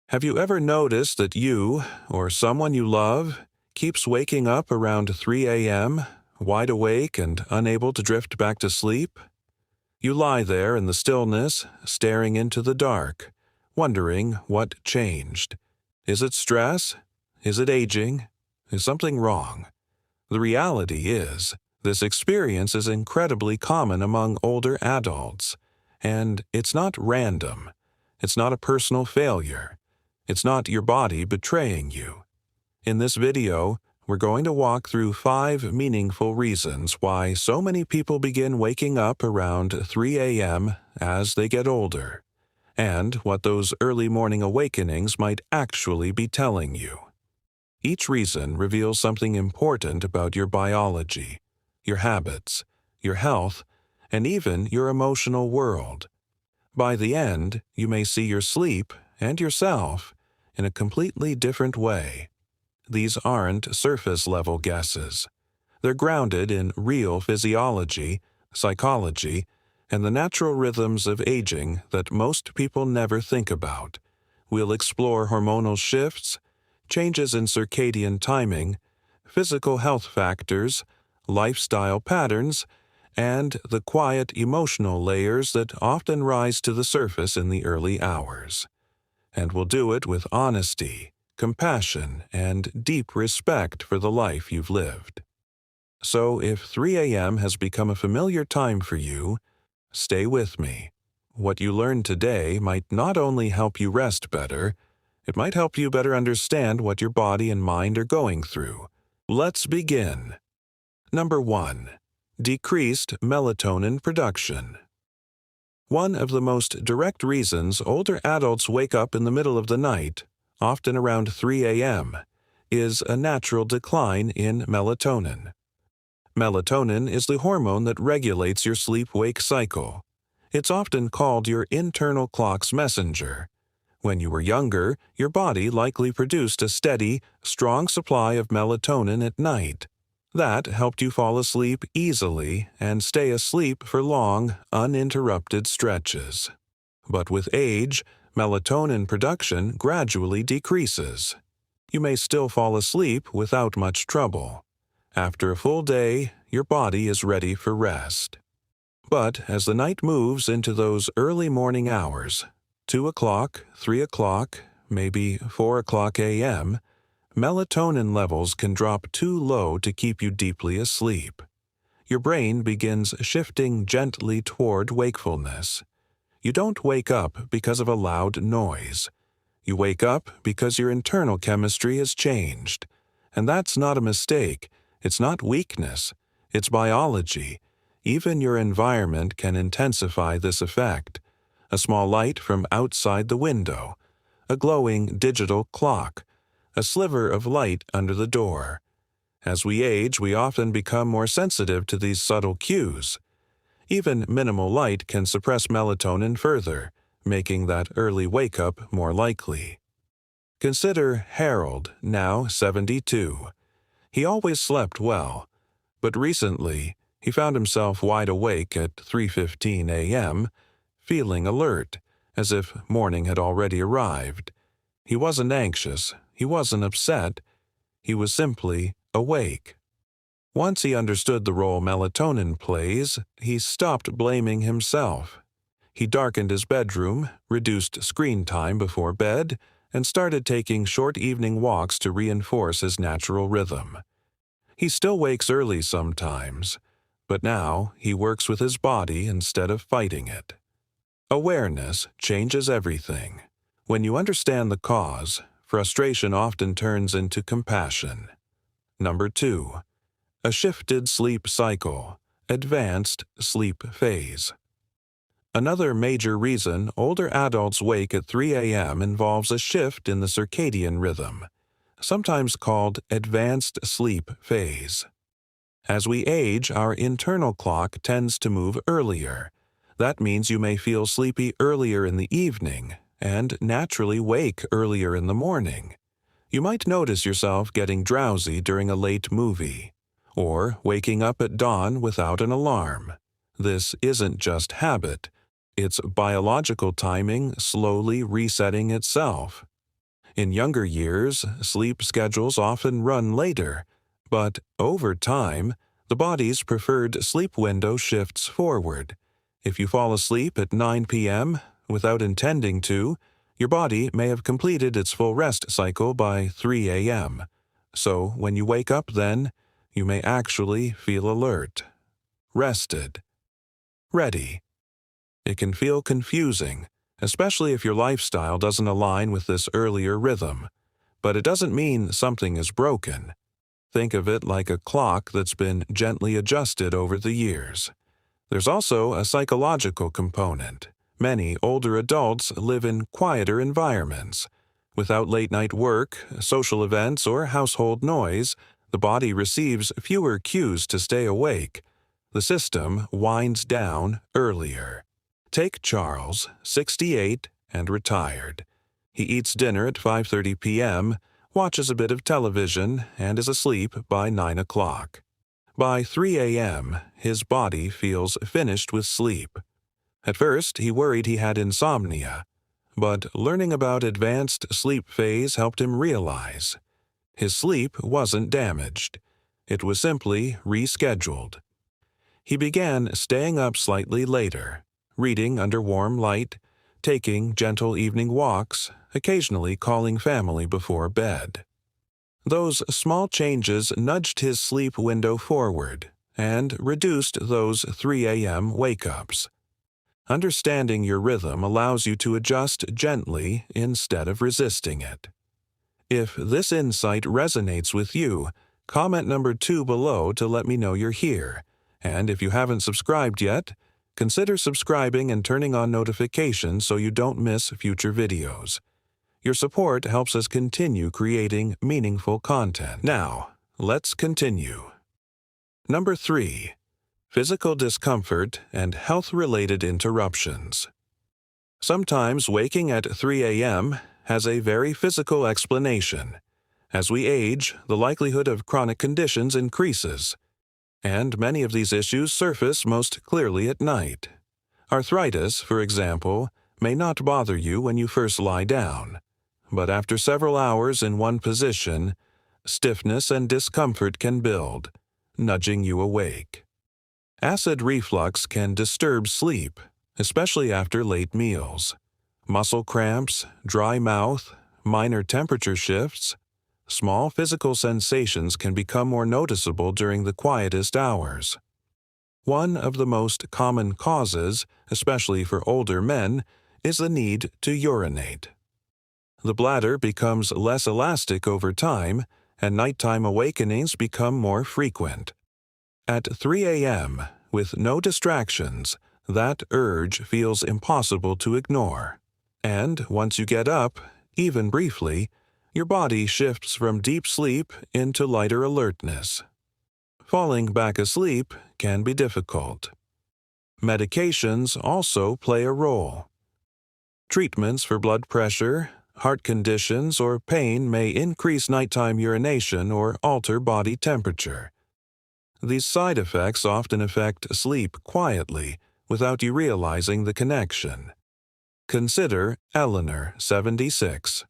Have you ever noticed that you, or someone you love, keeps waking up around 3 a.m., wide awake and unable to drift back to sleep? You lie there in the stillness, staring into the dark, wondering what changed. Is it stress? Is it aging? Is something wrong? The reality is, this experience is incredibly common among older adults, and it's not random. It's not a personal failure. It's not your body betraying you. In this video, we're going to walk through 5 meaningful reasons why so many people begin waking up around 3 a.m. as they get older, and what those early morning awakenings might actually be telling you. Each reason reveals something important about your biology, your habits, your health, and even your emotional world. By the end, you may see your sleep and yourself in a completely different way. These aren't surface-level guesses. They're grounded in real physiology, psychology, and the natural rhythms of aging that most people never think about. We'll explore hormonal shifts, changes in circadian timing, physical health factors, lifestyle patterns, and the quiet emotional layers that often rise to the surface in the early hours. And we'll do it with honesty, compassion, and deep respect for the life you've lived. So if 3 a.m. has become a familiar time for you, stay with me. What you learn today might not only help you rest better, it might help you better understand what your body and mind are going through. Let's begin. Number 1. Decreased melatonin production. One of the most direct reasons older adults wake up in the middle of the night, often around 3 a.m., is a natural decline in melatonin. Melatonin is the hormone that regulates your sleep-wake cycle. It's often called your internal clock's messenger. When you were younger, your body likely produced a steady, strong supply of melatonin at night. That helped you fall asleep easily and stay asleep for long, uninterrupted stretches. But with age, melatonin production gradually decreases. You may still fall asleep without much trouble. After a full day, your body is ready for rest. But as the night moves into those early morning hours, 2 o'clock, 3 o'clock, maybe 4 o'clock a.m., melatonin levels can drop too low to keep you deeply asleep. Your brain begins shifting gently toward wakefulness. You don't wake up because of a loud noise. You wake up because your internal chemistry has changed. And that's not a mistake. It's not weakness. It's biology. Even your environment can intensify this effect. A small light from outside the window, a glowing digital clock, a sliver of light under the door. As we age, we often become more sensitive to these subtle cues. Even minimal light can suppress melatonin further, making that early wake-up more likely. Consider Harold, now 72. He always slept well, but recently he found himself wide awake at 3:15 a.m., feeling alert, as if morning had already arrived. He wasn't anxious. He wasn't upset. He was simply awake. Once he understood the role melatonin plays, he stopped blaming himself. He darkened his bedroom, reduced screen time before bed, and started taking short evening walks to reinforce his natural rhythm. He still wakes early sometimes, but now he works with his body instead of fighting it. Awareness changes everything. When you understand the cause, frustration often turns into compassion. Number 2. A shifted sleep cycle, advanced sleep phase. Another major reason older adults wake at 3 a.m. involves a shift in the circadian rhythm, sometimes called advanced sleep phase. As we age, our internal clock tends to move earlier. That means you may feel sleepy earlier in the evening and naturally wake earlier in the morning. You might notice yourself getting drowsy during a late movie, or waking up at dawn without an alarm. This isn't just habit. It's biological timing slowly resetting itself. In younger years, sleep schedules often run later, but over time, the body's preferred sleep window shifts forward. If you fall asleep at 9 p.m. without intending to, your body may have completed its full rest cycle by 3 a.m. So when you wake up then, you may actually feel alert, rested, ready. It can feel confusing, especially if your lifestyle doesn't align with this earlier rhythm. But it doesn't mean something is broken. Think of it like a clock that's been gently adjusted over the years. There's also a psychological component. Many older adults live in quieter environments. Without late-night work, social events, or household noise, the body receives fewer cues to stay awake. The system winds down earlier. Take Charles, 68, and retired. He eats dinner at 5:30 p.m., watches a bit of television, and is asleep by 9 o'clock. By 3 a.m., his body feels finished with sleep. At first, he worried he had insomnia, but learning about advanced sleep phase helped him realize his sleep wasn't damaged. It was simply rescheduled. He began staying up slightly later, reading under warm light, taking gentle evening walks, occasionally calling family before bed. Those small changes nudged his sleep window forward and reduced those 3 a.m. wake-ups. Understanding your rhythm allows you to adjust gently instead of resisting it. If this insight resonates with you, comment number 2 below to let me know you're here. And if you haven't subscribed yet, consider subscribing and turning on notifications so you don't miss future videos. Your support helps us continue creating meaningful content. Now, let's continue. Number 3. Physical discomfort and health-related interruptions. Sometimes waking at 3 a.m. has a very physical explanation. As we age, the likelihood of chronic conditions increases, and many of these issues surface most clearly at night. Arthritis, for example, may not bother you when you first lie down, but after several hours in one position, stiffness and discomfort can build, nudging you awake. Acid reflux can disturb sleep, especially after late meals. Muscle cramps, dry mouth, minor temperature shifts, small physical sensations can become more noticeable during the quietest hours. One of the most common causes, especially for older men, is the need to urinate. The bladder becomes less elastic over time, and nighttime awakenings become more frequent. At 3 a.m., with no distractions, that urge feels impossible to ignore. And once you get up, even briefly, your body shifts from deep sleep into lighter alertness. Falling back asleep can be difficult. Medications also play a role. Treatments for blood pressure, heart conditions, or pain may increase nighttime urination or alter body temperature. These side effects often affect sleep quietly, without you realizing the connection. Consider Eleanor, 76.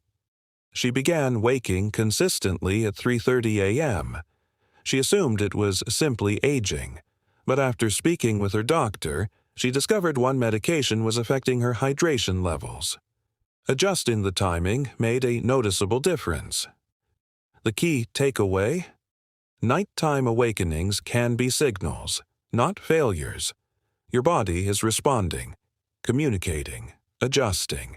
She began waking consistently at 3:30 a.m. She assumed it was simply aging, but after speaking with her doctor, she discovered one medication was affecting her hydration levels. Adjusting the timing made a noticeable difference. The key takeaway? Nighttime awakenings can be signals, not failures. Your body is responding, communicating, adjusting.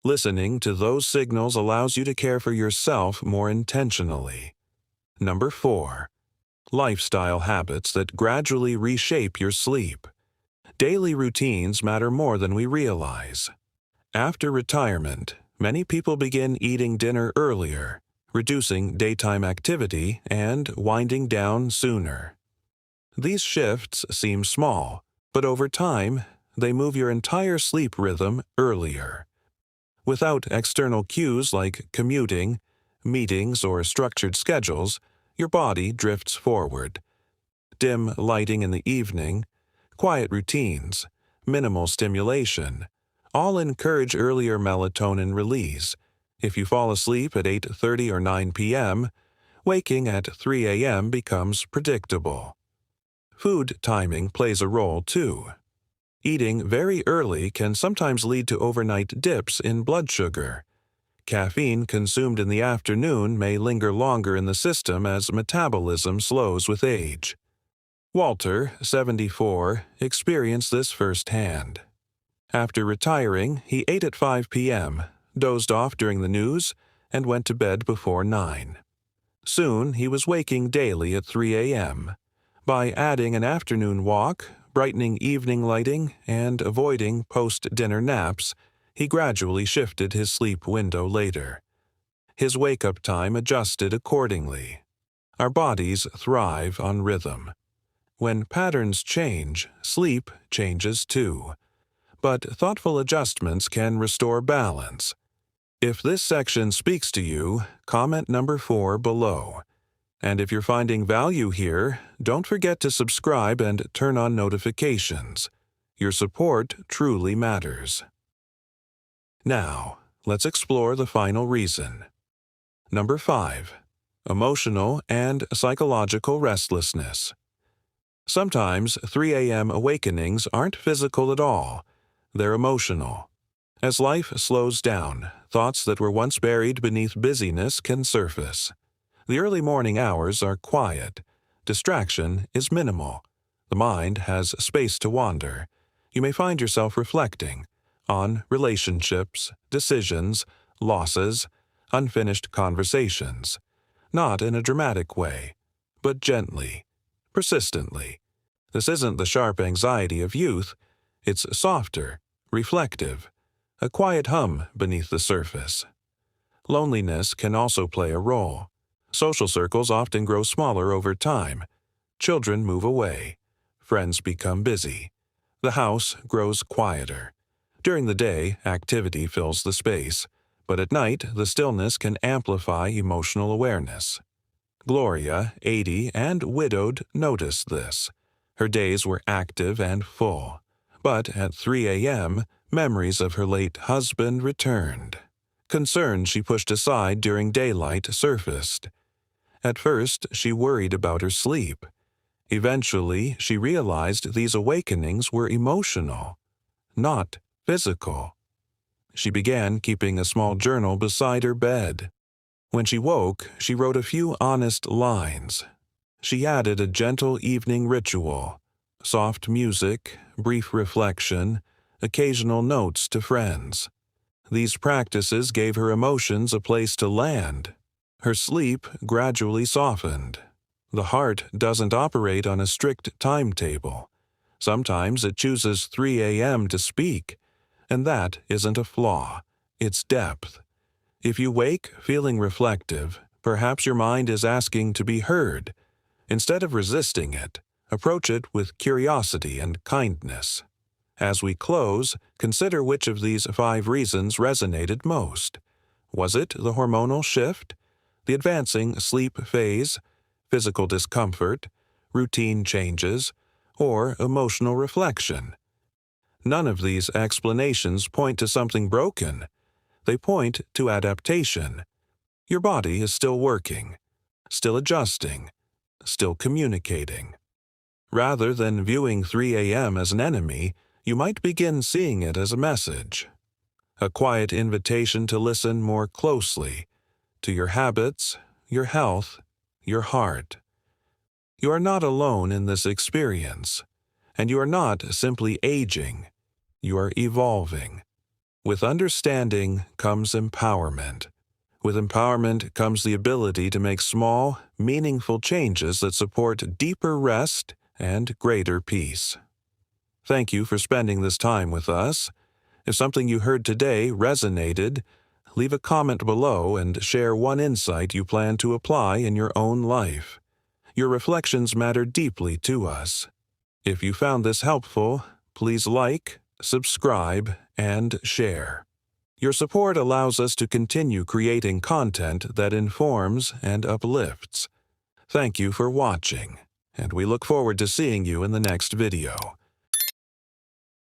Listening to those signals allows you to care for yourself more intentionally. Number 4. Lifestyle habits that gradually reshape your sleep. Daily routines matter more than we realize. After retirement, many people begin eating dinner earlier, reducing daytime activity, and winding down sooner. These shifts seem small, but over time, they move your entire sleep rhythm earlier. Without external cues like commuting, meetings, or structured schedules, your body drifts forward. Dim lighting in the evening, quiet routines, minimal stimulation, all encourage earlier melatonin release. If you fall asleep at 8:30 or 9 p.m., waking at 3 a.m. becomes predictable. Food timing plays a role too. Eating very early can sometimes lead to overnight dips in blood sugar. Caffeine consumed in the afternoon may linger longer in the system as metabolism slows with age. Walter, 74, experienced this firsthand. After retiring, he ate at 5 p.m., dozed off during the news, and went to bed before 9. Soon, he was waking daily at 3 a.m. By adding an afternoon walk, brightening evening lighting, and avoiding post-dinner naps, he gradually shifted his sleep window later. His wake-up time adjusted accordingly. Our bodies thrive on rhythm. When patterns change, sleep changes too. But thoughtful adjustments can restore balance. If this section speaks to you, comment number 4 below. And if you're finding value here, don't forget to subscribe and turn on notifications. Your support truly matters. Now, let's explore the final reason. Number 5. Emotional and psychological restlessness. Sometimes 3 a.m. awakenings aren't physical at all. They're emotional. As life slows down, thoughts that were once buried beneath busyness can surface. The early morning hours are quiet. Distraction is minimal. The mind has space to wander. You may find yourself reflecting on relationships, decisions, losses, unfinished conversations. Not in a dramatic way, but gently, persistently. This isn't the sharp anxiety of youth. It's softer, reflective, a quiet hum beneath the surface. Loneliness can also play a role. Social circles often grow smaller over time. Children move away. Friends become busy. The house grows quieter. During the day, activity fills the space, but at night, the stillness can amplify emotional awareness. Gloria, 80 and widowed, noticed this. Her days were active and full, but at 3 a.m., memories of her late husband returned. Concerns she pushed aside during daylight surfaced. At first, she worried about her sleep. Eventually, she realized these awakenings were emotional, not physical. She began keeping a small journal beside her bed. When she woke, she wrote a few honest lines. She added a gentle evening ritual, soft music, brief reflection, occasional notes to friends. These practices gave her emotions a place to land. Her sleep gradually softened. The heart doesn't operate on a strict timetable. Sometimes it chooses 3 a.m. to speak, and that isn't a flaw, it's depth. If you wake feeling reflective, perhaps your mind is asking to be heard. Instead of resisting it, approach it with curiosity and kindness. As we close, consider which of these 5 reasons resonated most. Was it the hormonal shift, the advancing sleep phase, physical discomfort, routine changes, or emotional reflection? None of these explanations point to something broken. They point to adaptation. Your body is still working, still adjusting, still communicating. Rather than viewing 3 a.m. as an enemy, you might begin seeing it as a message. A quiet invitation to listen more closely to your habits, your health, your heart. You are not alone in this experience, and you are not simply aging. You are evolving. With understanding comes empowerment. With empowerment comes the ability to make small, meaningful changes that support deeper rest and greater peace. Thank you for spending this time with us. If something you heard today resonated, leave a comment below and share one insight you plan to apply in your own life. Your reflections matter deeply to us. If you found this helpful, please like, subscribe, and share. Your support allows us to continue creating content that informs and uplifts. Thank you for watching, and we look forward to seeing you in the next video.